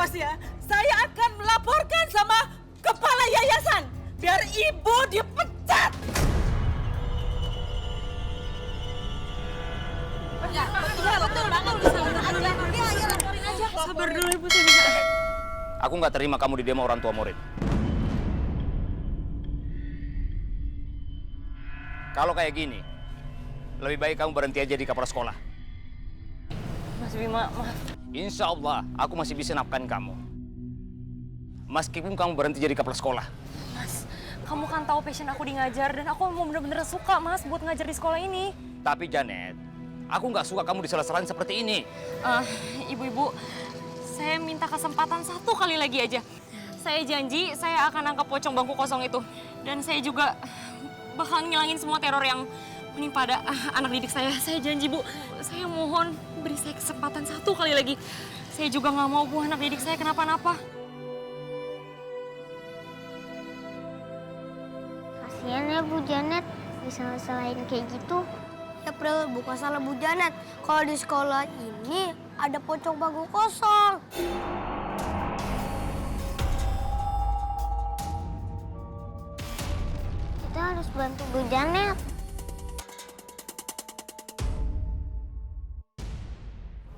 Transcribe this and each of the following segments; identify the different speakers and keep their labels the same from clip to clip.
Speaker 1: Awas ya, saya akan melaporkan sama kepala yayasan. Biar ibu dipecat. Ya, betul banget.
Speaker 2: Sabar dulu Ibu, saya bisa.
Speaker 3: Aku nggak terima kamu di demo orang tua murid. Kalau kayak gini, lebih baik kamu berhenti aja di kepala sekolah.
Speaker 2: Mas Bima, maaf.
Speaker 3: Insya Allah, aku masih bisa nafkahin kamu. Meskipun kamu berhenti jadi kepala sekolah.
Speaker 2: Mas, kamu kan tahu passion aku di ngajar dan aku mau bener-bener suka Mas buat ngajar di sekolah ini.
Speaker 3: Tapi Janet, aku nggak suka kamu disalah-salahin seperti ini.
Speaker 2: Ibu-ibu, saya minta kesempatan satu kali lagi aja. Saya janji saya akan angkat pocong bangku kosong itu. Dan saya juga bakal ngilangin semua teror yang menimpa anak didik saya. Saya janji Bu, saya mohon beri saya kesempatan satu kali lagi. Saya juga nggak mau Bu anak didik saya kenapa-napa.
Speaker 4: Kasian ya Bu Janet, disalahin kayak gitu. Ya Pril, bukan salah Bu Janet. Kalau di sekolah ini ada pocong bangku kosong. Kita harus bantu Bu Janet.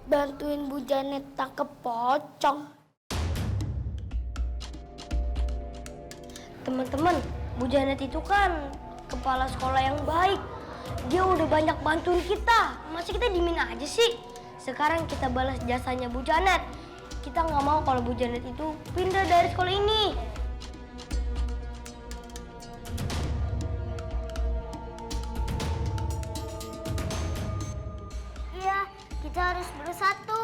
Speaker 4: Bantuin Bu Janet tangkep pocong. Teman-teman, Bu Janet itu kan kepala sekolah yang baik. Dia udah banyak bantuin kita. Masa kita diemin aja sih? Sekarang kita balas jasanya Bu Janet. Kita nggak mau kalau Bu Janet itu pindah dari sekolah ini. Iya, kita harus bersatu.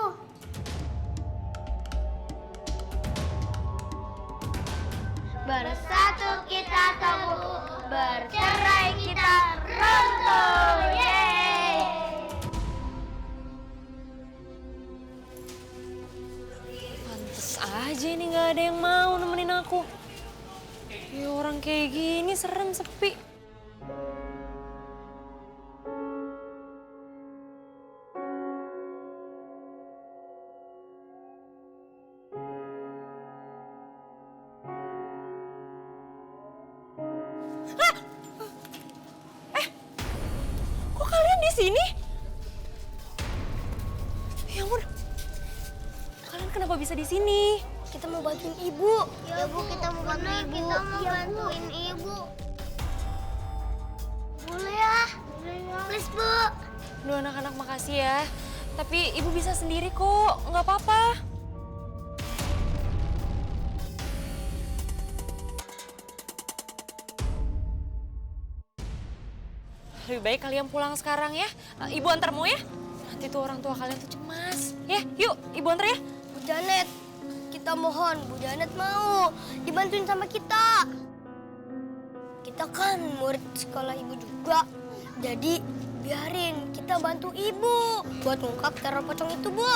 Speaker 4: Bersatu kita teguh, bercerai kita runtuh. Yeay!
Speaker 2: Pantes aja ini nggak ada yang mau nemenin aku. Ya orang kayak gini serem sepi. Kok kalian di sini? Ya ampun. Kalian kenapa bisa di sini?
Speaker 4: Kita mau bantuin ibu. Ya Bu, kita mau bantuin ibu. Kita mau bantuin ibu. Boleh ya? Please Bu.
Speaker 2: Duh anak-anak makasih ya. Tapi ibu bisa sendiri kok, nggak apa-apa. Lebih baik kalian pulang sekarang ya. Ibu antar mau ya? Nanti tuh orang tua kalian tuh cemas. Ya, yuk ibu antar ya.
Speaker 4: Bu Janet, kita mohon Bu Janet mau dibantuin sama kita. Kita kan murid sekolah ibu juga. Jadi biarin kita bantu ibu buat ngungkap teror pocong itu, Bu.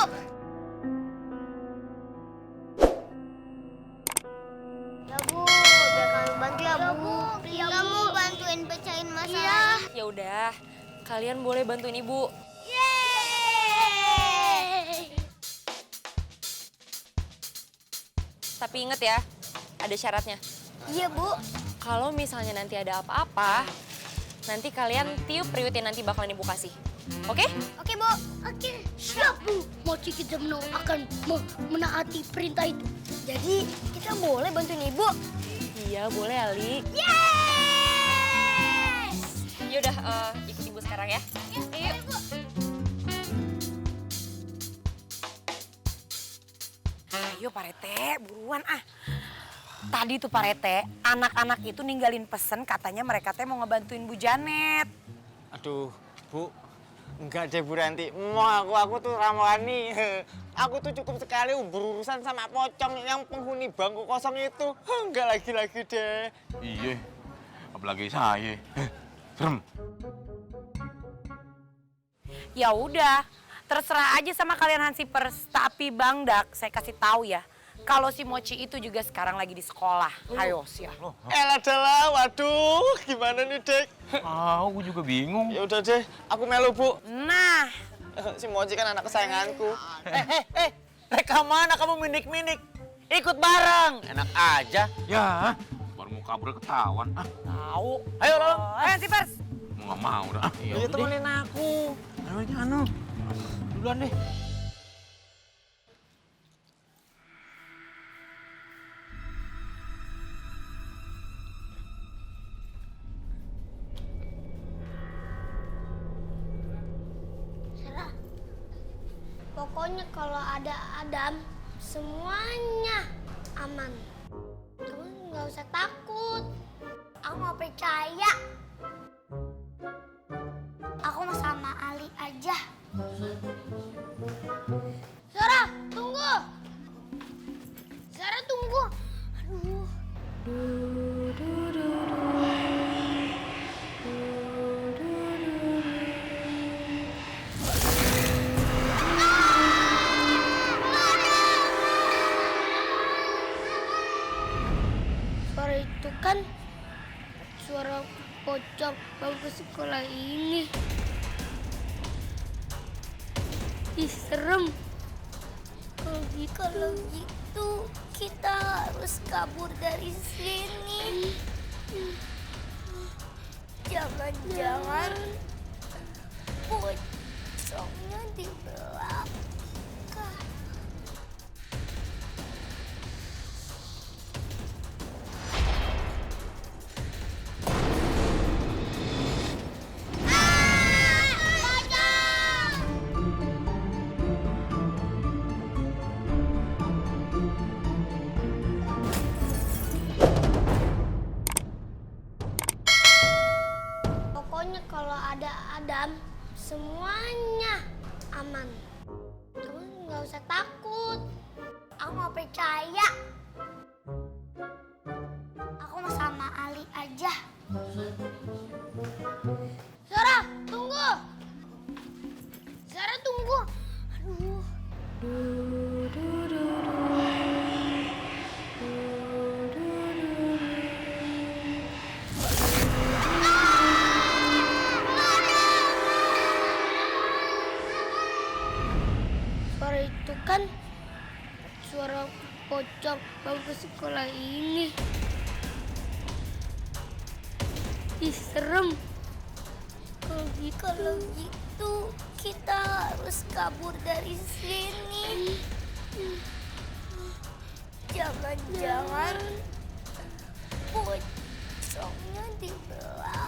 Speaker 4: Ya Bu, biar kami bantu ya Bu. Kita mau bantuin pecahin masalah.
Speaker 2: Ya udah, kalian boleh bantuin ibu.
Speaker 4: Yeay!
Speaker 2: Tapi inget ya, ada syaratnya.
Speaker 4: Iya Bu.
Speaker 2: Kalau misalnya nanti ada apa-apa, nanti kalian tiup riwit yang nanti bakalan ibu kasih. Oke?
Speaker 4: Oke Bu. Oke. Siap Bu. Mochi kita akan menaati perintah itu. Jadi kita boleh bantuin ibu.
Speaker 2: Iya, boleh Ali.
Speaker 4: Yes!
Speaker 2: Yaudah, ikut ibu sekarang ya. Yuk.
Speaker 5: Ayo Pak Rete, buruan ah. Tadi tuh Pak Rete, anak-anak itu ninggalin pesen katanya mereka teh mau ngebantuin Bu Janet.
Speaker 6: Aduh, Bu. Enggak deh Bu Ranti. Mau aku tuh Ramwani. Aku tuh cukup sekali berurusan sama pocong yang penghuni bangku kosong itu. Enggak lagi-lagi deh.
Speaker 7: Iya, apalagi saya. Serem.
Speaker 5: Ya udah, terserah aja sama kalian Hansipers. Tapi Bang Dak, saya kasih tahu ya. Kalau si Mochi itu juga sekarang lagi di sekolah. Ayo siap.
Speaker 6: Elah adalah, waduh, gimana nih Dek?
Speaker 7: Aku juga bingung.
Speaker 6: Ya udah deh, aku melu Bu.
Speaker 5: Nah,
Speaker 6: Si Mochi kan anak kesayanganku.
Speaker 8: Mereka mana kamu minik-minik?
Speaker 6: Ikut bareng. Enak aja.
Speaker 7: Ya, baru mau kabur ketahuan. Ah,
Speaker 6: Tahu. Ayo Lolong.
Speaker 5: Hansipers.
Speaker 7: mau nggak mau dah.
Speaker 6: Iya temenin aku.
Speaker 7: Ayo aja anu. Duluan deh.
Speaker 4: Sarah, pokoknya kalau ada Adam, semuanya aman. Kamu nggak usah takut. Aku mau percaya. Aku mau sama Ali aja. Sarah, tunggu. Sarah, tunggu. Aduh. Suara itu kan suara pocong bangku sekolah ini. Ih, serem. Kalau gitu kita harus kabur dari sini. Jangan-jangan pocongnya di belakang. Pokoknya kalau ada Adam, semuanya aman. Kamu nggak usah takut. Aku mau percaya. Aku mau sama Ali aja. Sarah, tunggu. Sarah, tunggu. Aduh. Suara itu kan suara pocong bangku sekolah ini. Ih, serem. Kalau gitu kita harus kabur dari sini. Jangan-jangan pocongnya di belakang.